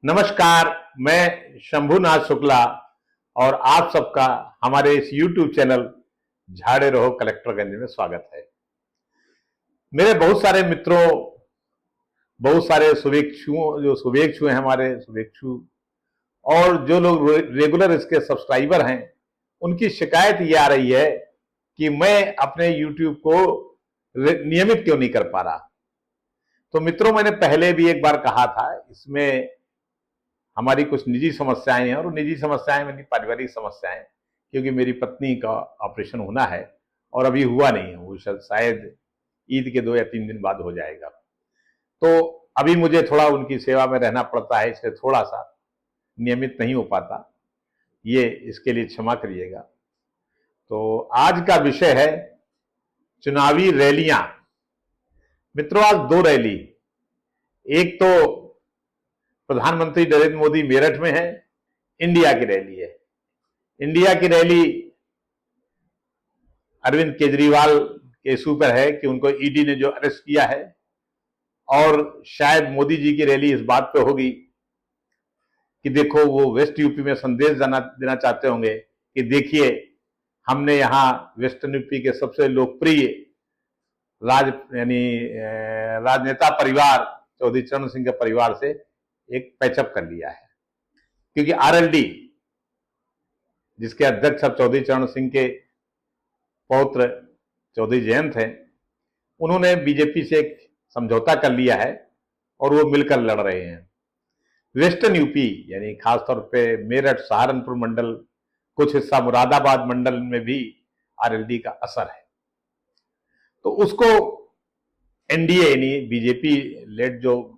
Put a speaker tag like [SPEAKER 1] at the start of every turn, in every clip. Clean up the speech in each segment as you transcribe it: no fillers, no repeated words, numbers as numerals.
[SPEAKER 1] नमस्कार। मैं शंभुनाथ शुक्ला और आप सबका हमारे इस YouTube चैनल झाड़े रहो कलेक्टरगंज में स्वागत है। मेरे बहुत सारे मित्रों, बहुत सारे शुभेच्छु हैं, हमारे शुभेच्छु और जो लोग रेगुलर इसके सब्सक्राइबर हैं, उनकी शिकायत ये आ रही है कि मैं अपने YouTube को नियमित क्यों नहीं कर पा रहा। तो मित्रों, मैंने पहले भी एक बार कहा था, इसमें हमारी कुछ निजी समस्याएं हैं और निजी समस्याएं मेरी पारिवारिक समस्याएं, क्योंकि मेरी पत्नी का ऑपरेशन होना है और अभी हुआ नहीं है, वो शायद ईद के 2 या 3 दिन बाद हो जाएगा। तो अभी मुझे थोड़ा उनकी सेवा में रहना पड़ता है, इसलिए थोड़ा सा नियमित नहीं हो पाता, ये इसके लिए क्षमा करिएगा। तो आज का विषय है चुनावी रैलियां। मित्रों, आज 2 रैली, एक तो प्रधानमंत्री नरेंद्र मोदी मेरठ में है, इंडिया की रैली है। इंडिया की रैली अरविंद केजरीवाल के इशू पर है कि उनको ईडी ने जो अरेस्ट किया है, और शायद मोदी जी की रैली इस बात पे होगी कि देखो, वो वेस्ट यूपी में संदेश देना चाहते होंगे कि देखिए, हमने यहां वेस्टर्न यूपी के सबसे लोकप्रिय राजनेता परिवार चौधरी चरण सिंह के परिवार से एक पैचअप कर लिया है। क्योंकि आरएलडी, जिसके अध्यक्ष अब चौधरी चरण सिंह के पौत्र चौधरी जयंत हैं, उन्होंने बीजेपी से एक समझौता कर लिया है और वो मिलकर लड़ रहे हैं। वेस्टर्न यूपी यानी खासतौर पे मेरठ, सहारनपुर मंडल, कुछ हिस्सा मुरादाबाद मंडल में भी आरएलडी का असर है। तो उसको एनडीए यानी बीजेपी लेड जो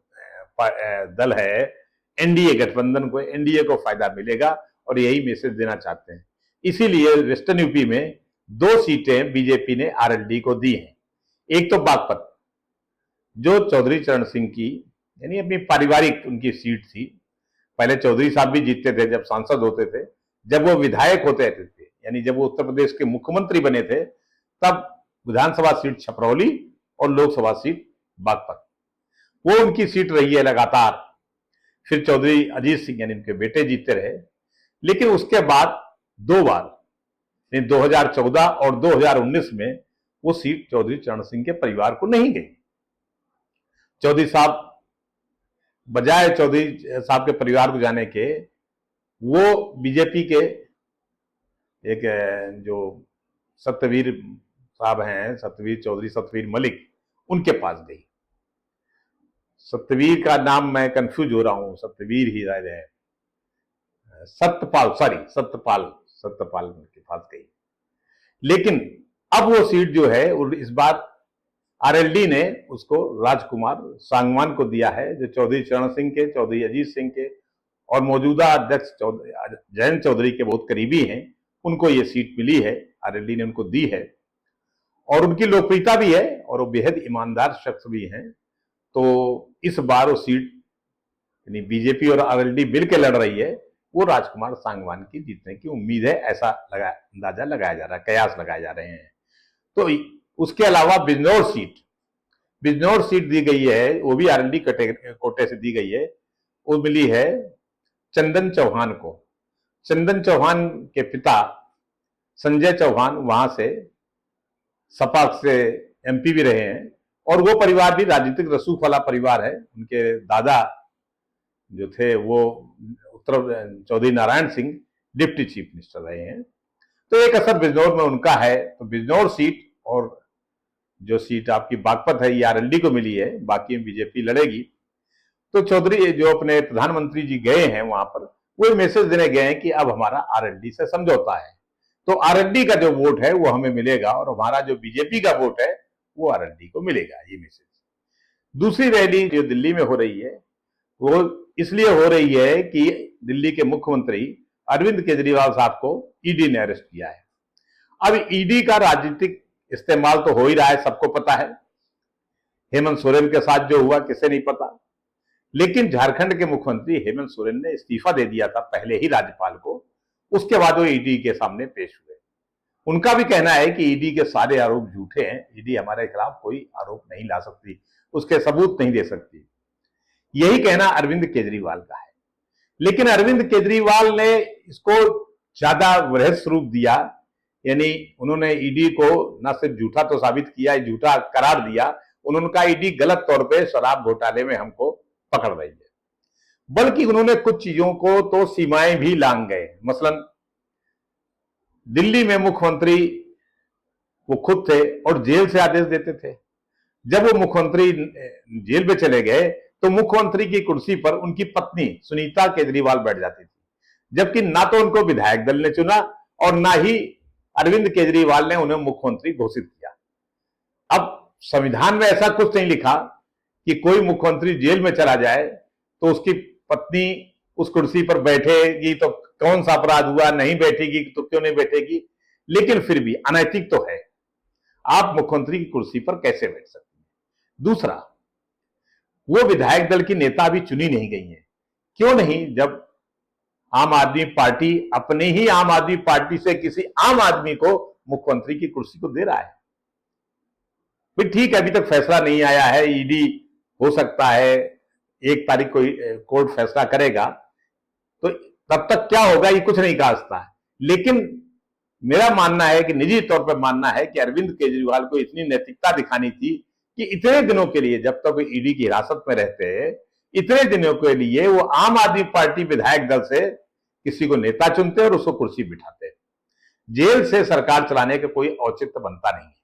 [SPEAKER 1] दल है, एनडीए गठबंधन को, एनडीए को फायदा मिलेगा और यही मैसेज देना चाहते हैं। इसीलिए वेस्टर्न यूपी में 2 सीटें बीजेपी ने आरएलडी को दी हैं। एक तो बागपत, जो चौधरी चरण सिंह की यानी अपनी पारिवारिक उनकी सीट थी। पहले चौधरी साहब भी जीतते थे जब सांसद होते थे, जब वो विधायक होते थे, यानी जब वो उत्तर प्रदेश के मुख्यमंत्री बने थे, तब विधानसभा सीट छपरौली और लोकसभा सीट बागपत, वो उनकी सीट रही है लगातार। फिर चौधरी अजीत सिंह यानी उनके बेटे जीतते रहे, लेकिन उसके बाद 2 बार 2014 और 2019 में वो सीट चौधरी चरण सिंह के परिवार को नहीं गई। चौधरी साहब, बजाय चौधरी साहब के परिवार को जाने के, वो बीजेपी के एक जो सत्यवीर साहब हैं, सत्यवीर मलिक, उनके पास गई। सत्यवीर का नाम मैं कंफ्यूज हो रहा हूं, सत्यवीर ही शायद है, सत्यपाल उनके पास गई। लेकिन अब वो सीट जो है, इस बार आरएलडी ने उसको राजकुमार सांगवान को दिया है, जो चौधरी चरण सिंह के, चौधरी अजीत सिंह के और मौजूदा अध्यक्ष जयंत चौधरी के बहुत करीबी हैं। उनको ये सीट मिली है, आरएलडी ने उनको दी है और उनकी लोकप्रियता भी है और वो बेहद ईमानदार शख्स भी हैं। तो इस बार वो सीट यानी बीजेपी और आरएलडी मिलकर लड़ रही है, वो राजकुमार सांगवान की जीतने की उम्मीद है, ऐसा अंदाजा लगाया जा रहा है, कयास लगाए जा रहे हैं। तो उसके अलावा बिजनौर सीट दी गई है, वो भी आरएलडी कोटे से दी गई है। वो मिली है चंदन चौहान को। चंदन चौहान के पिता संजय चौहान वहां से सपा से एमपी भी रहे हैं और वो परिवार भी राजनीतिक रसूख वाला परिवार है। उनके दादा जो थे वो Chaudhary Narayan Singh deputy chief minister रहे हैं। तो एक असर बिजनौर में उनका है। तो बिजनौर सीट और जो सीट आपकी बागपत है, ये आरएलडी को मिली है, बाकी में बीजेपी लड़ेगी। तो चौधरी जो अपने प्रधानमंत्री जी गए हैं वहां पर, वो मैसेज देने गए हैं कि अब हमारा आरएलडी से समझौता है, तो आरएलडी का जो वोट है वो हमें मिलेगा और हमारा जो बीजेपी का वोट है वो आरएलडी को मिलेगा, ये मैसेज। दूसरी रैली जो दिल्ली में हो रही है, वो इसलिए हो रही है कि दिल्ली के मुख्यमंत्री अरविंद केजरीवाल साहब को ईडी ने अरेस्ट किया है। अब ईडी का राजनीतिक इस्तेमाल तो हो ही रहा है, सबको पता है। हेमंत सोरेन के साथ जो हुआ किसे नहीं पता। लेकिन झारखंड के मुख्यमंत्री हेमंत सोरेन ने इस्तीफा दे दिया था पहले ही राज्यपाल को, उसके बाद वो ईडी के सामने पेश हुए। उनका भी कहना है कि ईडी के सारे आरोप झूठे हैं, ईडी हमारे खिलाफ कोई आरोप नहीं ला सकती, उसके सबूत नहीं दे सकती। यही कहना अरविंद केजरीवाल का है। लेकिन अरविंद केजरीवाल ने इसको ज्यादा वृहद स्वरूप दिया, यानी उन्होंने ईडी को न सिर्फ झूठा तो साबित किया, झूठा करार दिया, उन्होंने कहा ईडी गलत तौर पे शराब घोटाले में हमको पकड़ रही है, बल्कि उन्होंने कुछ चीजों को तो सीमाएं भी लांघ गए। मसलन दिल्ली में मुख्यमंत्री वो खुद थे और जेल से आदेश देते थे। जब वो मुख्यमंत्री जेल में चले गए तो मुख्यमंत्री की कुर्सी पर उनकी पत्नी सुनीता केजरीवाल बैठ जाती थी, जबकि ना तो उनको विधायक दल ने चुना और ना ही अरविंद केजरीवाल ने उन्हें मुख्यमंत्री घोषित किया। अब संविधान में ऐसा कुछ नहीं लिखा कि कोई मुख्यमंत्री जेल में चला जाए तो उसकी पत्नी उस कुर्सी पर बैठेगी तो कौन सा अपराध हुआ, नहीं बैठेगी तो क्यों नहीं बैठेगी, लेकिन फिर भी अनैतिक तो है, आप मुख्यमंत्री की कुर्सी पर कैसे बैठ सकते हैं। दूसरा, वो विधायक दल की नेता अभी चुनी नहीं गई है, क्यों नहीं, जब आम आदमी पार्टी अपने ही आम आदमी पार्टी से किसी आम आदमी को मुख्यमंत्री की कुर्सी को दे रहा है। भाई ठीक है, अभी तक फैसला नहीं आया है, ईडी हो सकता है 1 तारीख को कोर्ट फैसला करेगा, तो तब तक क्या होगा ये कुछ नहीं कहा सकता है। लेकिन मेरा मानना है कि निजी तौर पर मानना है कि अरविंद केजरीवाल को इतनी नैतिकता दिखानी थी कि इतने दिनों के लिए, जब तक वो ईडी की हिरासत में रहते हैं, इतने दिनों के लिए वो आम आदमी पार्टी विधायक दल से किसी को नेता चुनते और उसको कुर्सी बिठाते। जेल से सरकार चलाने का कोई औचित्य बनता नहीं है।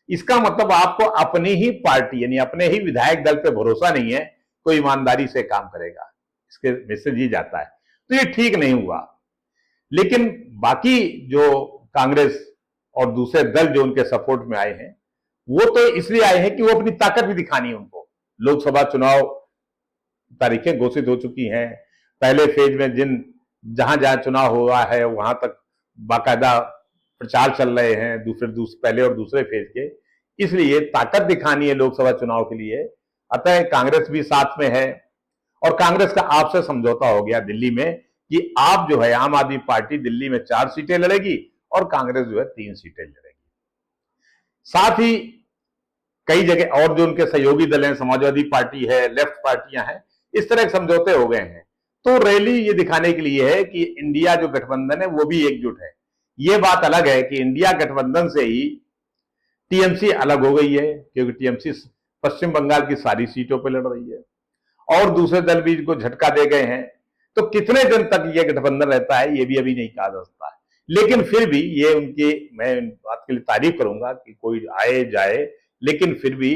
[SPEAKER 1] इसका मतलब आपको अपनी ही पार्टी यानी अपने ही विधायक दल पे भरोसा नहीं है, कोई ईमानदारी से काम करेगा, इसके मैसेज ये जाता है, तो ये ठीक नहीं हुआ। लेकिन बाकी जो कांग्रेस और दूसरे दल जो उनके सपोर्ट में आए हैं, वो तो इसलिए आए हैं कि वो अपनी ताकत भी दिखानी है उनको। लोकसभा चुनाव तारीखें घोषित हो चुकी हैं, पहले फेज में जहां जहां चुनाव हुआ है वहां तक बाकायदा प्रचार चल रहे हैं, पहले और दूसरे फेज के, इसलिए ताकत दिखानी है लोकसभा चुनाव के लिए। अतः कांग्रेस भी साथ में है और कांग्रेस का आपसे समझौता हो गया दिल्ली में कि आप जो है आम आदमी पार्टी दिल्ली में 4 सीटें लड़ेगी और कांग्रेस जो है 3 सीटें लड़ेगी। साथ ही कई जगह और जो उनके सहयोगी दल हैं, समाजवादी पार्टी है, लेफ्ट पार्टियां हैं, इस तरह के समझौते हो गए हैं। तो रैली ये दिखाने के लिए है कि इंडिया जो गठबंधन है वो भी एकजुट है। ये बात अलग है कि इंडिया गठबंधन से ही टीएमसी अलग हो गई है, क्योंकि टीएमसी पश्चिम बंगाल की सारी सीटों पर लड़ रही है और दूसरे दल भी इनको झटका दे गए हैं। तो कितने दिन तक ये गठबंधन रहता है ये भी अभी नहीं कहा जा सकता है, लेकिन फिर भी ये उनकी, मैं इन बात के लिए तारीफ करूंगा कि कोई आए जाए, लेकिन फिर भी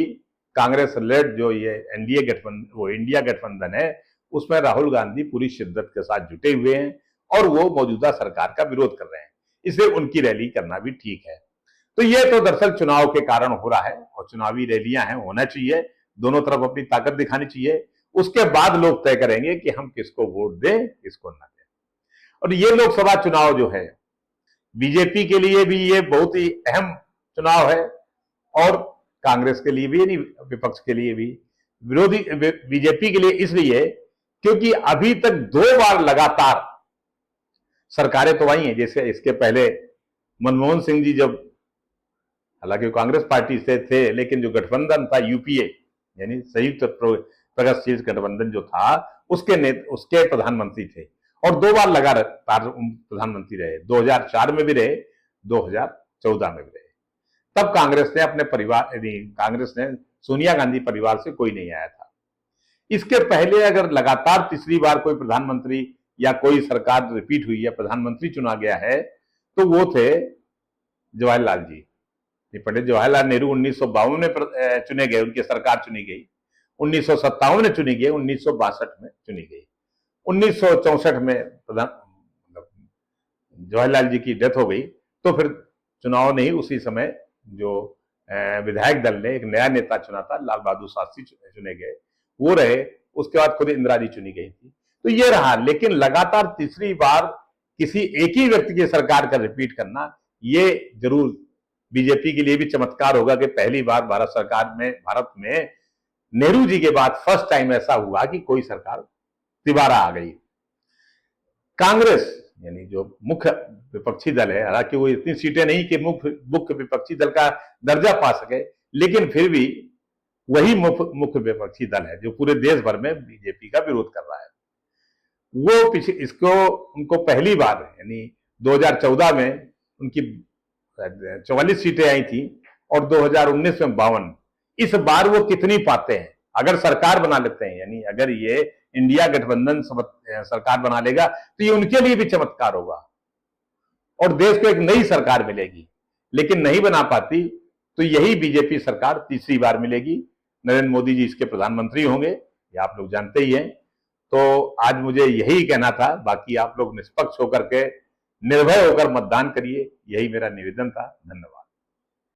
[SPEAKER 1] कांग्रेस लेड जो ये एनडीए गठबंधन, वो इंडिया गठबंधन है, उसमें राहुल गांधी पूरी शिद्दत के साथ जुटे हुए हैं और वो मौजूदा सरकार का विरोध कर रहे हैं, इसलिए उनकी रैली करना भी ठीक है। तो ये तो दरअसल चुनाव के कारण हो रहा है और चुनावी रैलियां हैं, होना चाहिए, दोनों तरफ अपनी ताकत दिखानी चाहिए। उसके बाद लोग तय करेंगे कि हम किसको वोट दें, किसको ना दें। और ये लोकसभा चुनाव जो है बीजेपी के लिए भी ये बहुत ही अहम चुनाव है और कांग्रेस के लिए भी, यानी विपक्ष के लिए भी, विरोधी बीजेपी के लिए इसलिए क्योंकि अभी तक 2 बार लगातार सरकारें तो आई हैं। जैसे इसके पहले मनमोहन सिंह जी जब, हालांकि कांग्रेस पार्टी से थे, लेकिन जो गठबंधन था यूपीए यानी संयुक्त प्रगतिशील गठबंधन जो था, उसके प्रधानमंत्री थे और 2 बार लगातार प्रधानमंत्री रहे, 2004 में भी रहे, 2014 में भी रहे। तब कांग्रेस ने अपने परिवार, कांग्रेस ने सोनिया गांधी परिवार से कोई नहीं आया था। इसके पहले अगर लगातार तीसरी बार कोई प्रधानमंत्री या कोई सरकार रिपीट हुई है, प्रधानमंत्री चुना गया है, तो वो थे जवाहरलाल जी, पंडित जवाहरलाल नेहरू। 1952 में चुने गए, उनकी सरकार चुनी गई, 1957 में चुनी गई, 1962 में चुनी गई, 1964 में जवाहरलाल जी की डेथ हो गई, तो फिर चुनाव नहीं, उसी समय जो विधायक दल ने एक नया नेता चुना था, लाल बहादुर शास्त्री चुने गए, वो रहे। उसके बाद खुद इंदिरा जी चुनी गई थी। तो ये रहा, लेकिन लगातार तीसरी बार किसी एक ही व्यक्ति की सरकार का रिपीट करना, ये जरूर बीजेपी के लिए भी चमत्कार होगा कि पहली बार भारत में नेहरू जी के बाद फर्स्ट टाइम ऐसा हुआ कि कोई सरकार तिबारा आ गई। कांग्रेस यानी जो मुख्य विपक्षी दल है, हालांकि वो इतनी सीटें नहीं कि मुख्य विपक्षी दल का दर्जा पा सके, लेकिन फिर भी वही मुख्य विपक्षी दल है जो पूरे देश भर में बीजेपी का विरोध कर रहा है। वो पिछले इसको उनको पहली बार यानी 2014 में उनकी 44 सीटें आई थी और 2019 में 52। इस बार वो कितनी पाते हैं अगर सरकार बना लेते हैं, यानी अगर ये इंडिया गठबंधन सरकार बना लेगा तो ये उनके लिए भी चमत्कार होगा और देश को एक नई सरकार मिलेगी। लेकिन नहीं बना पाती तो यही बीजेपी सरकार तीसरी बार मिलेगी। नरेंद्र मोदी जी इसके प्रधानमंत्री होंगे, ये आप लोग जानते ही हैं। तो आज मुझे यही कहना था, बाकी आप लोग निष्पक्ष होकर के निर्भय होकर मतदान करिए, यही मेरा निवेदन था। धन्यवाद।